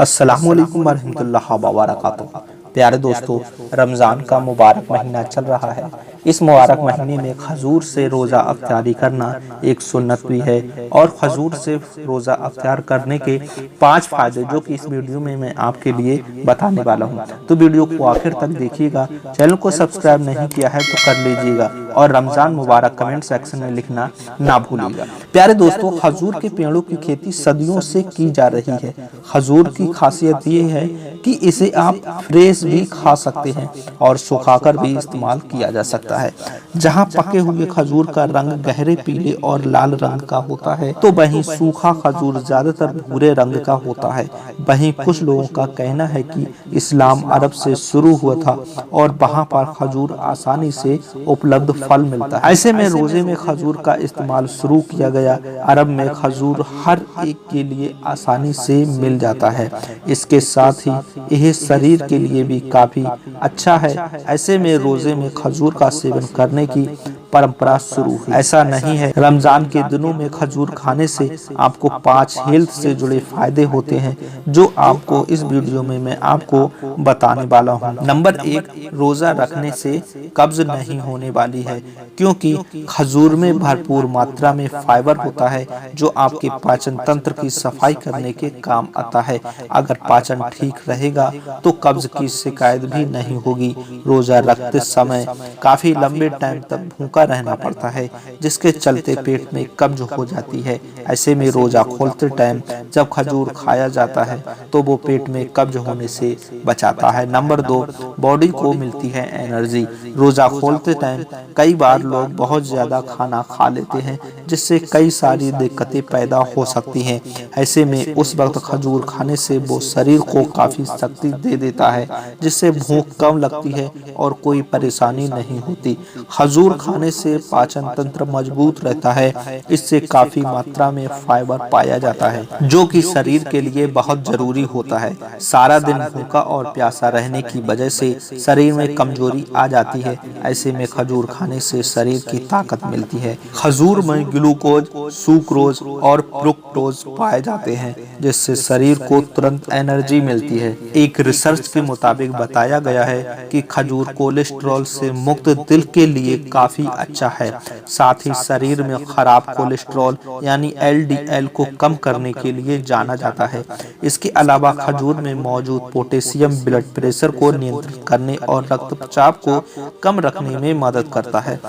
अस्सलामु अलैकुम वरहमतुल्लाहि वबरकातुहू। प्यारे दोस्तों, रमज़ान का मुबारक महीना चल रहा है। इस मुबारक महीने में खजूर से रोज़ा अफ्तारी करना एक सुन्नत भी है और खजूर से रोज़ा अफ्तार करने के 5 फ़ायदे जो कि इस वीडियो में मैं आपके लिए बताने वाला हूं। तो वीडियो को आखिर तक देखिएगा। चैनल को सब्सक्राइब नहीं किया है तो कर लीजिएगा और रमज़ान मुबारक कमेंट सेक्शन में लिखना ना भूलिएगा। प्यारे दोस्तों, खजूर के पेड़ों की खेती सदियों से की जा रही है। खजूर की खासियत ये है कि इसे आप फ्रेश भी खा सकते हैं और सुखाकर भी इस्तेमाल किया जा सकता है। जहां पके हुए खजूर का रंग गहरे पीले और लाल रंग का होता है, तो वहीं सूखा खजूर ज्यादातर भूरे रंग का होता है। वहीं कुछ लोगों का कहना है कि इस्लाम अरब से शुरू हुआ था और वहां पर खजूर आसानी से उपलब्ध फल मिलता है। ऐसे में रोजे में खजूर का इस्तेमाल शुरू किया गया। अरब में खजूर हर एक के लिए आसानी से मिल जाता है। इसके साथ ही यह शरीर के लिए भी काफी अच्छा है। ऐसे में रोजे में खजूर का सेवन करने की परंपरा शुरू हुई। ऐसा नहीं है, रमजान के दिनों में खजूर खाने से आपको 5 हेल्थ से जुड़े फायदे होते हैं जो आपको इस वीडियो में मैं आपको बताने वाला हूं। नंबर 1, रोजा रखने से कब्ज नहीं होने वाली है, क्योंकि खजूर में भरपूर मात्रा में फाइबर होता है जो आपके पाचन तंत्र की सफाई करने के काम आता है। अगर पाचन ठीक रहेगा तो कब्ज की शिकायत भी नहीं होगी। रोजा रखते समय काफी लंबे टाइम तक भूखा रहना पड़ता है, जिसके चलते पेट में कब्ज हो जाती है। ऐसे में रोजा खोलते टाइम जब खजूर खाया जाता है तो वो पेट में कब्ज होने से बचाता है। नंबर 2, बॉडी को मिलती है एनर्जी। रोजा खोलते टाइम कई बार लोग बहुत ज्यादा खाना खा लेते हैं, जिससे कई सारी दिक्कतें पैदा हो सकती हैं। ऐसे में उस वक्त खजूर खाने से वो शरीर को काफी शक्ति दे देता है, जिससे भूख कम लगती है और कोई परेशानी नहीं होती। खजूर खाने से पाचन तंत्र मजबूत रहता है। इससे काफी मात्रा में फाइबर पाया जाता है, जो कि शरीर के लिए बहुत जरूरी होता है। सारा दिन भूखा और प्यासा रहने की वजह से शरीर में कमजोरी आ जाती है। ऐसे में खजूर खाने से शरीर की ताकत मिलती है। खजूर में ग्लूकोज, सुक्रोज और फ्रुक्टोज पाए जाते हैं, जिससे शरीर को तुरंत एनर्जी मिलती है। एक रिसर्च के मुताबिक बताया गया है कि खजूर कोलेस्ट्रॉल से मुक्त दिल के लिए काफी अच्छा है। साथ ही शरीर में खराब कोलेस्ट्रॉल यानी LDL को कम करने के लिए जाना जाता है। इसके अलावा खजूर में मौजूद पोटेशियम ब्लड प्रेशर को नियंत्रित करने और रक्तचाप को कम रखने में मदद करता है।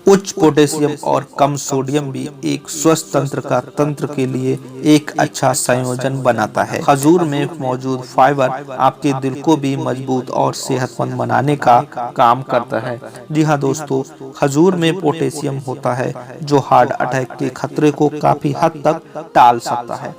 उच्च पोटेशियम और कम सोडियम भी एक स्वस्थ तंत्र का तंत्र के लिए एक अच्छा संयोजन बनाता है। खजूर में मौजूद फाइबर आपके दिल को भी मजबूत और सेहतमंद बनाने का काम करता है। जी हाँ दोस्तों, खजूर में पोटेशियम होता है जो हार्ट अटैक के खतरे को काफी हद तक टाल सकता है।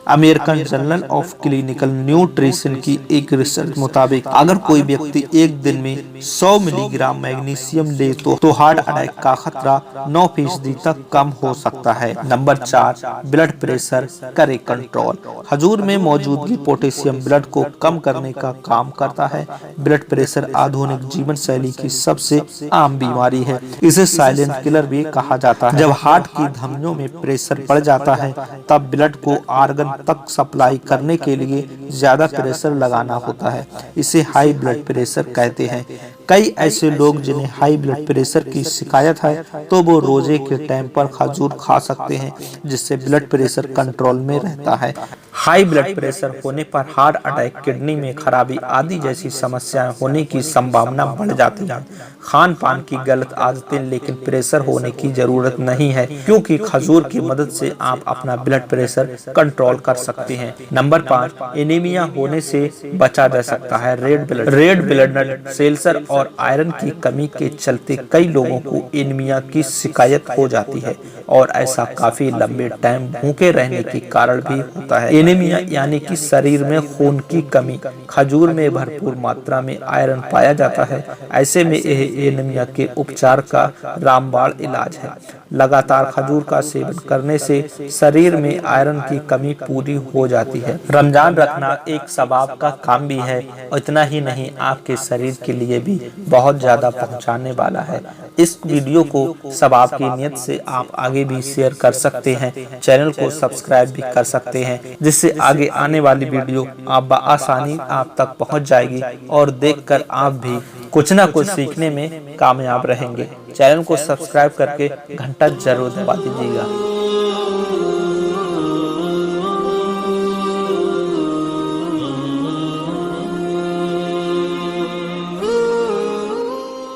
American journal of clinical nutrition की एक रिसर्च मुताबिक अगर कोई व्यक्ति एक दिन में 100 मिलीग्राम मैग्नीशियम ले तो हार्ट अटैक का खतरा 9% तक कम हो सकता है। नंबर 4, ब्लड प्रेशर करे कंट्रोल। खजूर में मौजूदगी पोटेशियम ब्लड को कम करने का काम करता है। ब्लड प्रेशर आधुनिक जीवन शैली की सबसे आम बीमारी है। इसे साइलेंट किलर भी कहा जाता है। जब हार्ट की धमनियों में प्रेशर बढ़ जाता है तब ब्लड को आर्गन तक सप्लाई करने के लिए ज्यादा प्रेशर लगाना होता है। इसे हाई ब्लड प्रेशर कहते हैं। कई ऐसे लोग जिन्हें हाई ब्लड प्रेशर की शिकायत है तो वो रोजे के टाइम पर खजूर खा सकते हैं, जिससे ब्लड प्रेशर कंट्रोल में रहता है। हाई ब्लड प्रेशर होने पर हार्ट अटैक, किडनी में खराबी आदि जैसी समस्याएं होने की संभावना बढ़ जाती है। खान पान की गलत आदतें, लेकिन प्रेशर होने की जरूरत नहीं है, क्योंकि खजूर की मदद से आप अपना ब्लड प्रेशर कंट्रोल कर सकते हैं। नंबर 5, एनीमिया होने से बचा जा सकता है। रेड ब्लड सेल्स और आयरन की कमी के चलते कई लोगों को एनीमिया की शिकायत हो जाती है और ऐसा काफी लंबे टाइम भूखे रहने के कारण भी होता है। एनीमिया यानी कि शरीर में खून की कमी। खजूर में भरपूर मात्रा में आयरन पाया जाता है। ऐसे में यह एनीमिया के उपचार का रामबाण इलाज है। लगातार खजूर का सेवन करने से शरीर में आयरन की कमी पूरी हो जाती है। रमजान रखना एक सवाब का काम भी है और इतना ही नहीं, आपके शरीर के लिए भी बहुत ज्यादा पहुंचाने वाला है। इस वीडियो को सवाब की नियत से आप आगे भी शेयर कर सकते हैं, चैनल को सब्सक्राइब भी कर सकते हैं, जिससे आगे आने वाली वीडियो आप बआसानी आप तक पहुंच जाएगी और देखकर आप भी कुछ ना कुछ सीखने में कामयाब रहेंगे। चैनल को सब्सक्राइब करके घंटा जरूर दबा दीजिएगा।